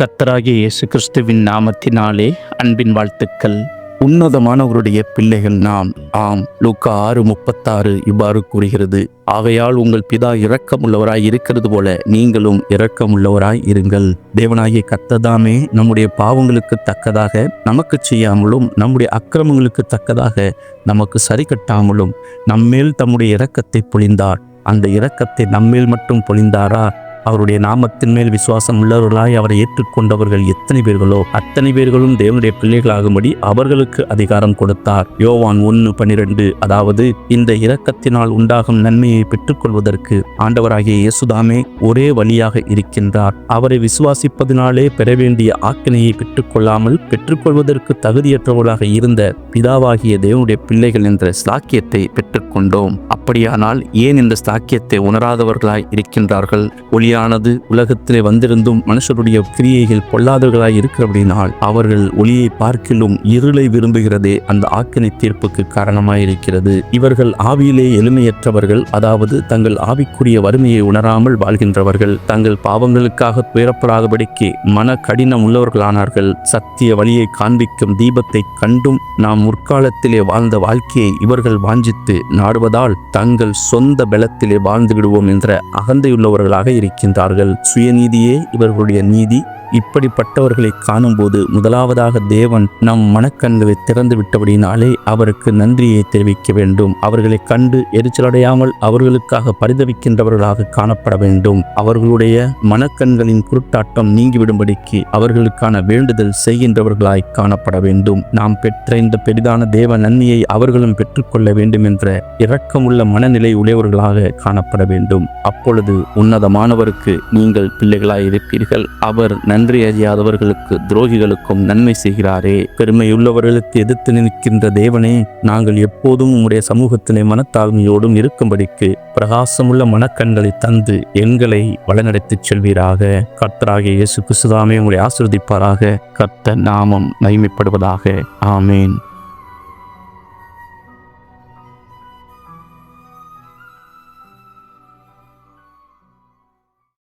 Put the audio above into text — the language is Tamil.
கர்த்தராகிய இயேசு கிறிஸ்துவின் நாமத்தினாலே அன்பின் வாழ்த்துக்கள். உன்னதமானவருடைய பிள்ளைகள் நாம். ஆம், லூக்கா 6:36 இவ்வாறு கூறுகிறது, ஆகையால் உங்கள் பிதா இரக்கமுள்ளவராய் இருக்கிறது போல நீங்களும் இரக்கமுள்ளவராய் இருங்கள். தேவனாகிய கர்த்தர்தாமே நம்முடைய பாவங்களுக்கு தக்கதாக நமக்கு செய்யாமலும் நம்முடைய அக்கிரமங்களுக்கு தக்கதாக நமக்கு சரி கட்டாமலும் நம்மேல் தம்முடைய இரக்கத்தை பொழிந்தார். அந்த இரக்கத்தை நம்மேல் மட்டும் பொழிந்தாரா? அவருடைய நாமத்தின் மேல் விசுவாசம் உள்ளவர்களாய் அவரை ஏற்றுக்கொண்டவர்கள் எத்தனை பேர்களோ அத்தனை பேர்களும் தேவனுடைய பிள்ளைகளாகும்படி அவர்களுக்கு அதிகாரம் கொடுத்தார். யோவான் 1:12, அதாவது இந்த இரக்கத்தினால் உண்டாகும் நன்மையை பெற்றுக்கொள்வதற்கு ஆண்டவராகிய இயேசுதாமே ஒரே வழியாக இருக்கின்றார். அவரை விசுவாசிப்பதினாலே பெற வேண்டிய ஆக்கினையை பெற்றுக்கொள்ளாமல் பெற்றுக்கொள்வதற்கு தகுதியற்றவர்களாக இருந்த பிதாவாகிய தேவனுடைய பிள்ளைகள் என்ற ஸ்லாக்கியத்தை பெற்றுக்கொண்டோம். அப்படியானால் ஏன் இந்த ஸ்லாக்கியத்தை உணராதவர்களாய் இருக்கின்றார்கள்? ஒளியானது உலகத்திலே வந்திருந்தும் மனுஷருடைய கிரியைகள் பொல்லாதவர்களாய் இருக்கிறபடினால் அவர்கள் ஒளியை பார்க்கிலும் இருளை விரும்புகிறதே அந்த ஆக்கினை தீர்ப்புக்கு காரணமாயிருக்கிறது. இவர்கள் ஆவியிலே எளிமையற்றவர்கள், அதாவது தங்கள் ஆவிக்குரிய வறுமையை உணராமல் வாழ்கின்றவர்கள். தங்கள் பாவங்களுக்காக துயரப்படாதபடிக்கு மன கடினம் உள்ளவர்களானார்கள். சத்திய வழியை காண்பிக்கும் தீபத்தை கண்டும் நாம் முற்காலத்திலே வாழ்ந்த வாழ்க்கையை இவர்கள் வாஞ்சித்து நாடுவதால் தங்கள் சொந்த பலத்திலே வாழ்ந்து விடுவோம் என்ற அகந்தையுள்ளவர்களாக இருக்கின்றார்கள். சுயநீதியே இவர்களுடைய நீதி. இப்படிப்பட்டவர்களை காணும்போது முதலாவதாக தேவன் நம் மனக்கண்களை திறந்து விட்டபடினாலே அவருக்கு நன்றியை தெரிவிக்க வேண்டும். அவர்களை கண்டு எரிச்சலடையாமல் அவர்களுக்காக பரிதவிக்கின்றவர்களாக காணப்பட வேண்டும். அவர்களுடைய மனக்கண்களின் குருட்டாட்டம் நீங்கிவிடும்படிக்கு அவர்களுக்கான வேண்டுதல் செய்கின்றவர்களாய் காணப்பட வேண்டும். நாம் பெற்ற இந்த பெரிதான தேவ நன்மையை அவர்களும் பெற்றுக்கொள்ள வேண்டும் என்ற இரக்கமுள்ள மனநிலை உடையவர்களாக காணப்பட வேண்டும். அப்பொழுது உன்னதமானவருக்கு நீங்கள் பிள்ளைகளாய் இருப்பீர்கள். அவர் நன்றி அறியாதவர்களுக்கு துரோகிகளுக்கும் நன்மை செய்கிறாரே. பெருமையுள்ளவர்களுக்கு எதிர்த்து நிற்கின்ற தேவனே, நாங்கள் எப்போதும் உம்முடைய சமூகத்திலே மனத்தாழ்மையோடும் இருக்கும்படிக்கு பிரகாசமுள்ள மனக்கண்களை தந்து எங்களை வழிநடத்திச் செல்வீராக. கர்த்தராகிய இயேசு கிறிஸ்துவே உங்களை ஆசீர்வதிப்பாராக. கர்த்தர் நாமம் மகிமைப்படுவதாக. ஆமேன்.